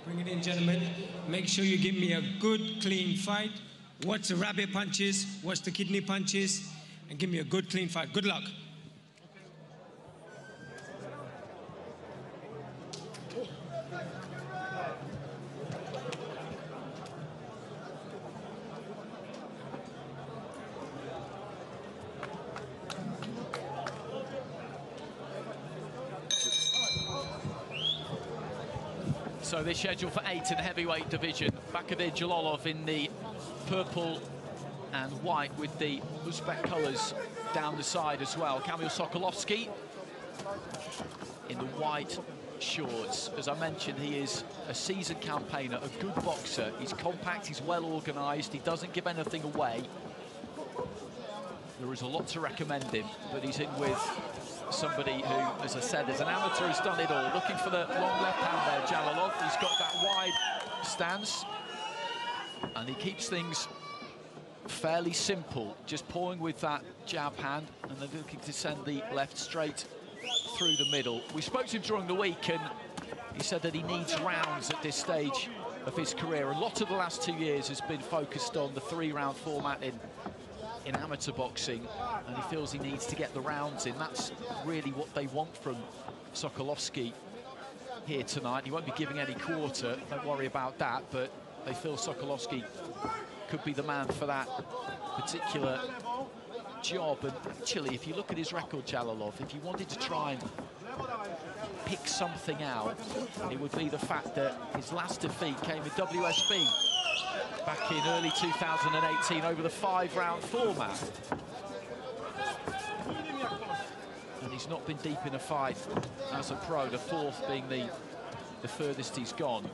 Bring it in, gentlemen. Make sure you give me a good, clean fight. Watch the rabbit punches, watch the kidney punches, and give me a good, clean fight. Good luck. So they're scheduled for 8 in the heavyweight division. Bahodir Jalolov in the purple and white with the Uzbek colours down the side as well. Kamil Sokolovsky in the white shorts. As I mentioned, he is a seasoned campaigner, a good boxer. He's compact, he's well organised, he doesn't give anything away. There is a lot to recommend him, but he's in with somebody who, as I said, as an amateur, has done it all. Looking for the long left hand there, Jalolov. He's got that wide stance, and he keeps things fairly simple, just pawing with that jab hand, and then looking to send the left straight through the middle. We spoke to him during the week, and he said that he needs rounds at this stage of his career. A lot of the last 2 years has been focused on the 3-round format in amateur boxing, and he feels he needs to get the rounds in. That's really what they want from Sokolovsky here tonight. He won't be giving any quarter, don't worry about that, but they feel Sokolovsky could be the man for that particular job. And actually, if you look at his record, Jalolov, if you wanted to try and pick something out, it would be the fact that his last defeat came in WSB back in early 2018 over the 5-round format. And he's not been deep in a fight as a pro, the 4th being the furthest he's gone.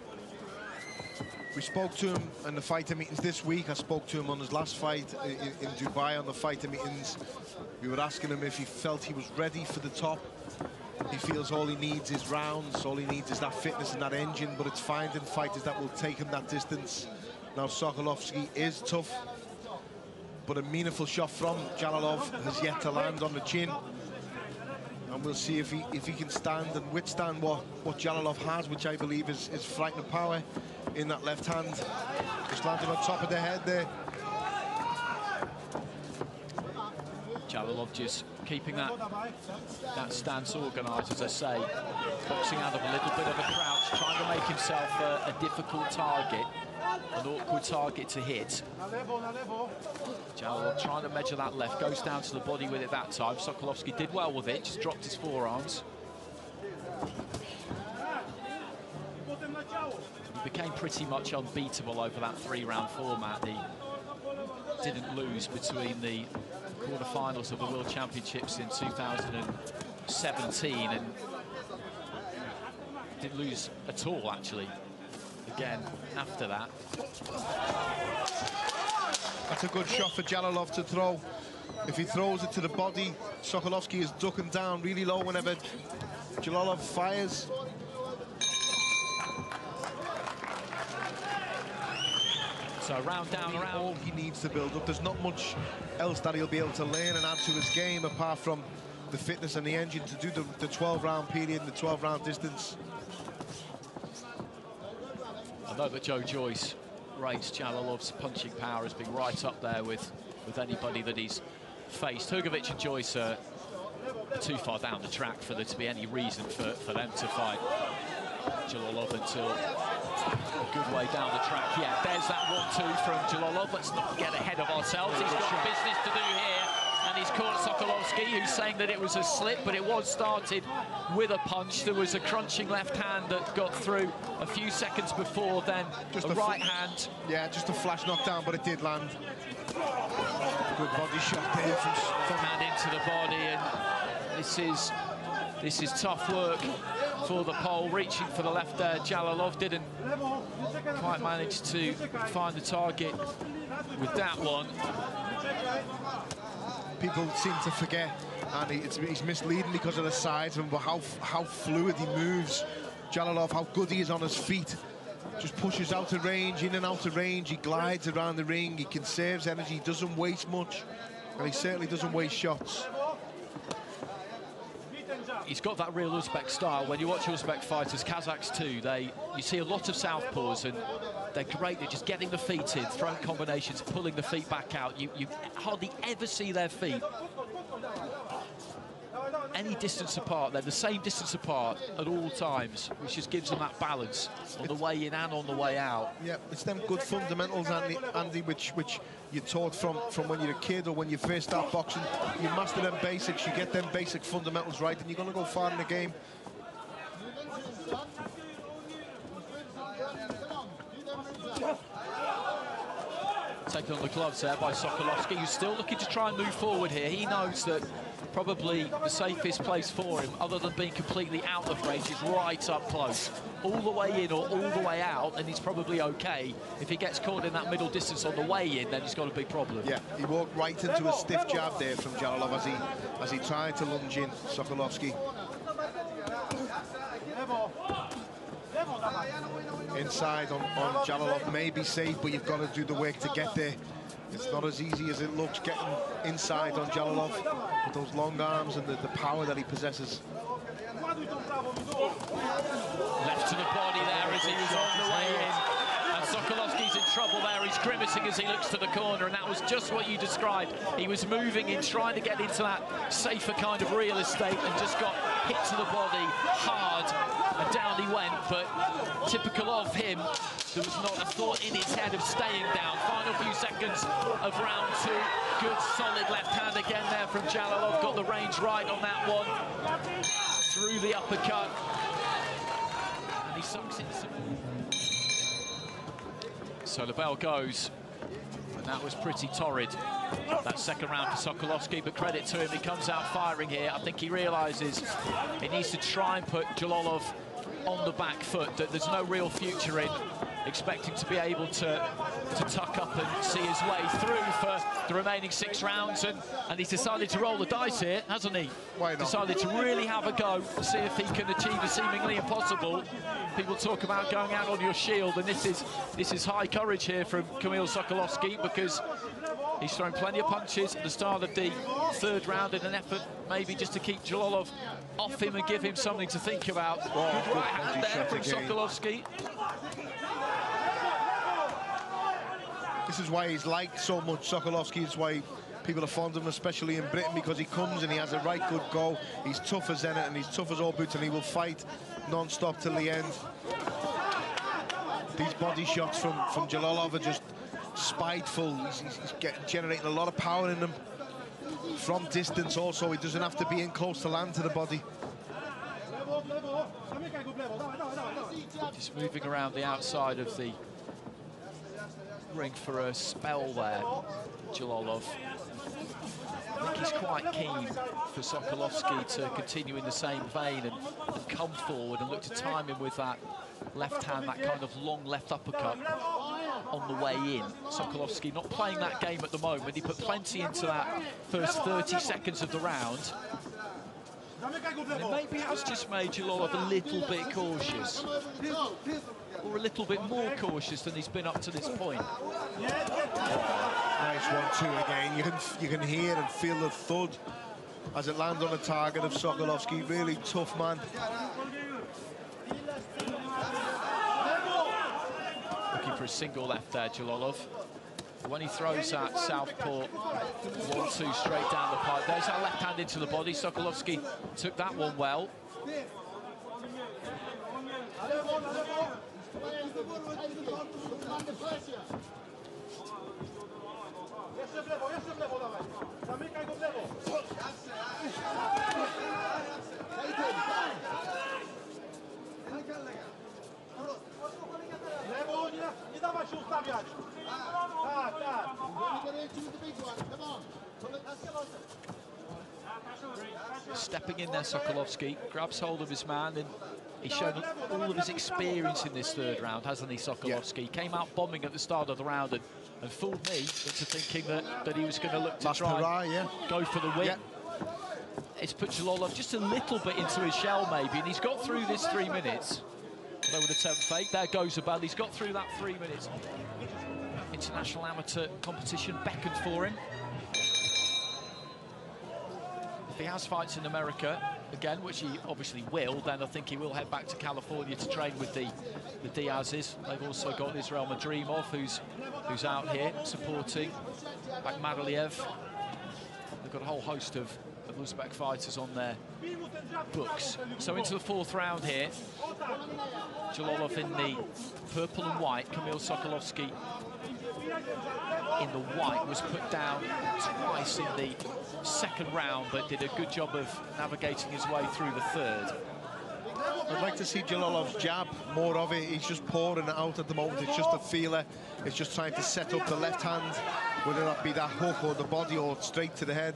We spoke to him in the fighter meetings this week. I spoke to him on his last fight in Dubai on the fighter meetings. We were asking him if he felt he was ready for the top. He feels all he needs is rounds, all he needs is that fitness and that engine, but it's finding fighters that will take him that distance. Now, Sokolovsky is tough, but a meaningful shot from Jalolov has yet to land on the chin. And we'll see if he can stand and withstand what Jalolov has, which I believe is frightening power in that left hand. Just landed on top of the head there. Jalolov just keeping that stance organised, as I say, boxing out of a little bit of a crouch, trying to make himself a difficult target, an awkward target to hit. Jalolov trying to measure that left, goes down to the body with it that time. Sokolovsky did well with it, just dropped his forearms. He became pretty much unbeatable over that 3-round format. He didn't lose between the quarterfinals of the World Championships in 2017 and didn't lose at all, actually, again after that. That's a good shot for Jalolov to throw. If he throws it to the body, Sokolovsky is ducking down really low whenever Jalolov fires. So round down, around. All he needs to build up. There's not much else that he'll be able to learn and add to his game apart from the fitness and the engine to do the 12-round period, the 12-round distance. I know that Joe Joyce rates Jalolov's punching power as being right up there with anybody that he's faced. Hrgovic and Joyce are too far down the track for there to be any reason for them to fight Jalolov until a good way down the track. Yeah, there's that 1-2 from Jalolov. Let's not get ahead of ourselves. He's got business to do here, and he's caught Sokolovsky, who's saying that it was a slip, but it was started with a punch. There was a crunching left hand that got through a few seconds before, then just a right hand. Yeah, just a flash knockdown, but it did land. Good body shot there from hand into the body, and this is tough work for the Pole, reaching for the left there. Jalolov didn't quite manage to find the target with that one. People seem to forget, and he's misleading because of the size of him, but how fluid he moves. Jalolov, how good he is on his feet. Just pushes out of range, in and out of range. He glides around the ring, he conserves energy, he doesn't waste much, and he certainly doesn't waste shots. he's got that real Uzbek style. When you watch Uzbek fighters, Kazakhs too, you see a lot of southpaws, and they're great at just getting the feet in, throwing combinations, pulling the feet back out. You hardly ever see their feet any distance apart. They're the same distance apart at all times, which just gives them that balance on the way in and on the way out. Yeah, it's them good fundamentals, Andy, which you're taught from when you're a kid or when you first start boxing. You master them basics, you get them basic fundamentals right, and you're going to go far in the game. Taken on the gloves there by Sokolovsky, who's still looking to try and move forward here. He knows that probably the safest place for him, other than being completely out of range, is right up close. All the way in or all the way out, and he's probably okay. If he gets caught in that middle distance on the way in, then he's got a big problem. Yeah, he walked right into a stiff jab there from Jalolov as he tried to lunge in, Sokolovsky. Inside on Jalolov may be safe, but you've got to do the work to get there. It's not as easy as it looks getting inside on Jalolov with those long arms and the power that he possesses. Left to the body there as he was on the way in. And Sokolovsky's in trouble there. He's grimacing as he looks to the corner, and that was just what you described. He was moving in, trying to get into that safer kind of real estate, and just got hit to the body hard, and down he went. But typical of him, there was not a thought in his head of staying down. Final few seconds of round two. Good solid left hand again there from Jalolov. Got the range right on that one. Through the uppercut. And he sunks into some... So the bell goes. And that was pretty torrid, that second round for Sokolovsky, but credit to him, he comes out firing here. I think he realises he needs to try and put Jalolov on the back foot, that there's no real future in expecting to be able to tuck up and see his way through for the remaining 6 rounds, and he's decided to roll the dice here, hasn't he? Why not? Decided to really have a go, see if he can achieve the seemingly impossible. People talk about going out on your shield, and this is high courage here from Kamil Sokolovsky, because he's thrown plenty of punches at the start of the 3rd round in an effort maybe just to keep Jalolov off him and give him something to think about. Good right hand there from Sokolovsky. This is why he's liked so much, Sokolovsky. It's why people are fond of him, especially in Britain, because he comes and he has a right good go. He's tough as Zenit and he's tough as all boots, and he will fight non-stop till the end. These body shots from Jalolov are just spiteful. He's generating a lot of power in him. From distance also, he doesn't have to be in close to land to the body. Just moving around the outside of the ring for a spell there, Jalolov. I think he's quite keen for Sokolovsky to continue in the same vein and come forward and look to time him with that left hand, that kind of long left uppercut on the way in. Sokolovsky not playing that game at the moment. He put plenty into that first 30 seconds of the round. And it maybe has just made Jalolov a little bit cautious. Or a little bit more cautious than he's been up to this point. Nice 1-2 again. You can hear and feel the thud as it lands on the target of Sokolovsky. Really tough man. Looking for a single left there, Jalolov. When he throws that southpaw 1-2 straight down the pipe, there's that left hand into the body. Sokolovsky took that one well. Stepping in there, Sokolovsky grabs hold of his man, and he's shown all of his experience in this 3rd round, hasn't he, Sokolovsky? Yeah. Came out bombing at the start of the round and fooled me into thinking that he was going to look to try and go for the win. Yeah. It's put Jalolov just a little bit into his shell, maybe, and he's got through this 3 minutes. Although with a 10th fake, there goes a bell. He's got through that 3 minutes. International amateur competition beckoned for him. If he has fights in America, again, which he obviously will, then I think he will head back to California to train with the Diazes. They've also got Israel Madrimov, who's out here supporting Akhmadaliev. They've got a whole host of Uzbek fighters on their books. So into the fourth round here. Jalolov in the purple and white. Kamil Sokolovsky in the white was put down twice in the second round, but did a good job of navigating his way through the third. I'd like to see Jalolov's jab, more of it. He's just pouring it out at the moment. It's just a feeler. It's just trying to set up the left hand, whether that be that hook or the body or straight to the head.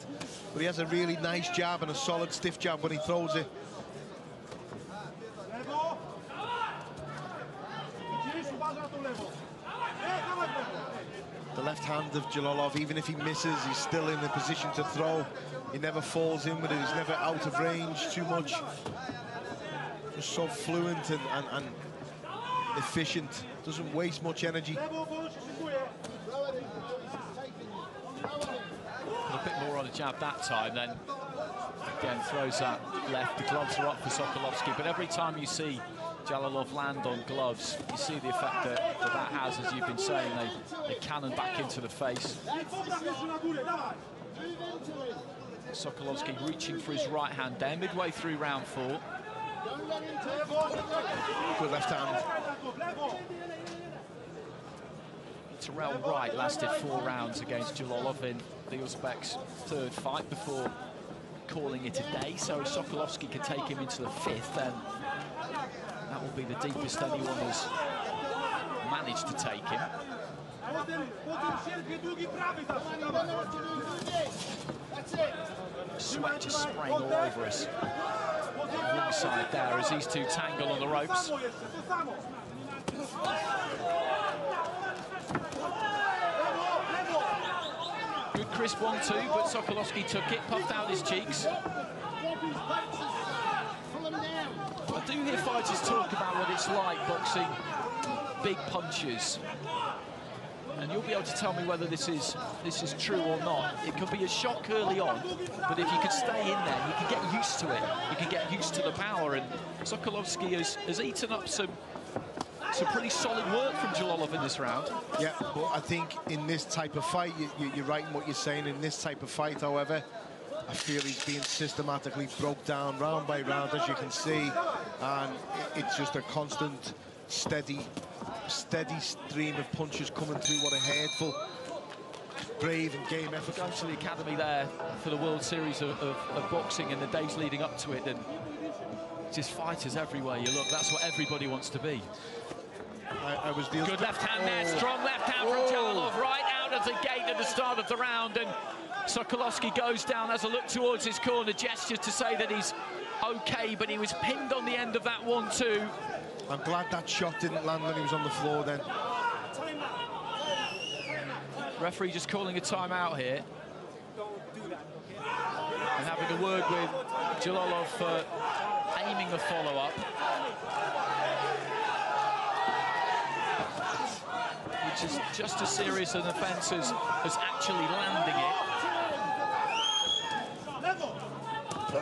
But he has a really nice jab and a solid stiff jab when he throws it. The left hand of Jalolov, even if he misses, he's still in a position to throw. He never falls in with it. He's never out of range too much. Just so fluent and efficient. Doesn't waste much energy. A bit more on the jab that time, then again throws that left. The gloves are up for Sokolovsky, but every time you see Jalolov land on gloves, you see the effect that has, as you've been saying. They cannon back into the face. Sokolovsky reaching for his right hand there, midway through round 4. Good left hand. Terrell Wright lasted 4 rounds against Jalolov in the Uzbek's third fight before calling it a day. So if Sokolovsky can take him into the 5th, then that will be the deepest anyone has managed to take him. Sweat just spraying all over us. Ringside there as these two tangle on the ropes. Good crisp 1-2, but Sokolovsky took it, puffed out his cheeks. I do hear fighters talk about what it's like boxing big punches, and you'll be able to tell me whether this is true or not. It could be a shock early on, but if you could stay in there, you can get used to it. You can get used to the power, and Sokolovsky has eaten up some pretty solid work from Jalolov in this round. Yeah, but I think in this type of fight, you're right in what you're saying. In this type of fight, however, I feel he's being systematically broke down round by round, as you can see, and it's just a constant, steady stream of punches coming through. What a headful. Brave and game effort. Going to the academy there for the World Series of boxing in the days leading up to it, and just fighters everywhere you look. That's what everybody wants to be. I was good left hand there, strong left hand from Jalolov, right out of the gate at the start of the round, and Sokolovsky goes down, has a look towards his corner, gestures to say that he's okay, but he was pinned on the end of that 1-2. I'm glad that shot didn't land when he was on the floor then. Referee just calling a timeout here. And having a word with Jalolov for aiming the follow-up. Which is just as serious an offence as actually landing it.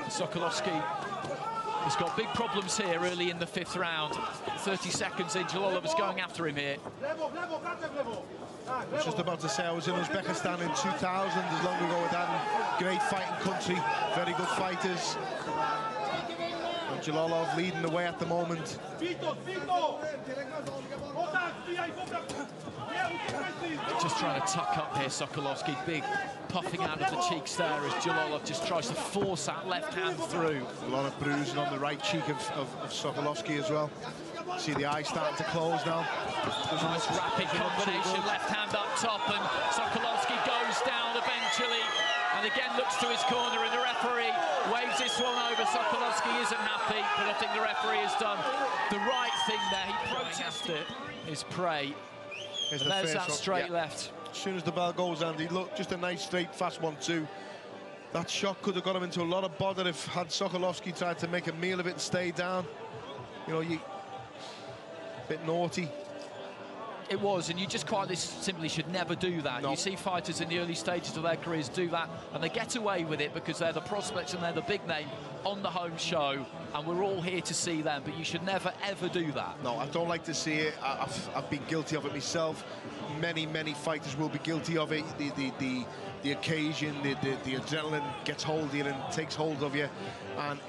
Sokolovsky has got big problems here early in the 5th round. 30 seconds in, Jalolov is going after him here. I was just about to say, I was in Uzbekistan in 2000, as long ago as that. Great fighting country, very good fighters. And Jalolov leading the way at the moment. Just trying to tuck up here, Sokolovsky. Big puffing out of the cheeks there as Jalolov just tries to force that left hand through. A lot of bruising on the right cheek of Sokolovsky as well. See the eye starting to close now. Nice rapid combination, left hand up top, and Sokolovsky goes down eventually. And again looks to his corner, and the referee waves this one over. Sokolovsky isn't happy, but I think the referee has done the right thing there. He protested his prey. There's that straight left. As soon as the bell goes, Andy, look, just a nice, straight, fast 1-2. That shot could have got him into a lot of bother if had Sokolovsky tried to make a meal of it and stay down. You know, a bit naughty. It was, and you just quite simply should never do that. No. You see fighters in the early stages of their careers do that, and they get away with it because they're the prospects and they're the big name on the home show, and we're all here to see them, but you should never, ever do that. No, I don't like to see it. I've been guilty of it myself. Many fighters will be guilty of it. The occasion, the adrenaline gets hold of you and takes hold of you, and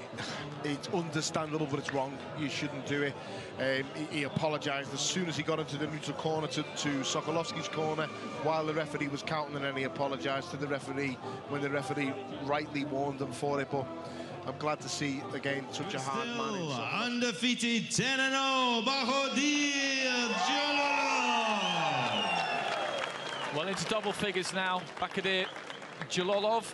it's understandable, but it's wrong. You shouldn't do it. He apologised as soon as he got into the neutral corner to Sokolovsky's corner while the referee was counting, and then he apologised to the referee when the referee rightly warned him for it. But I'm glad to see, again, such a hard man. Undefeated 10-0, Bahodir Jalolov. Well, into double figures now, Bahodir Jalolov.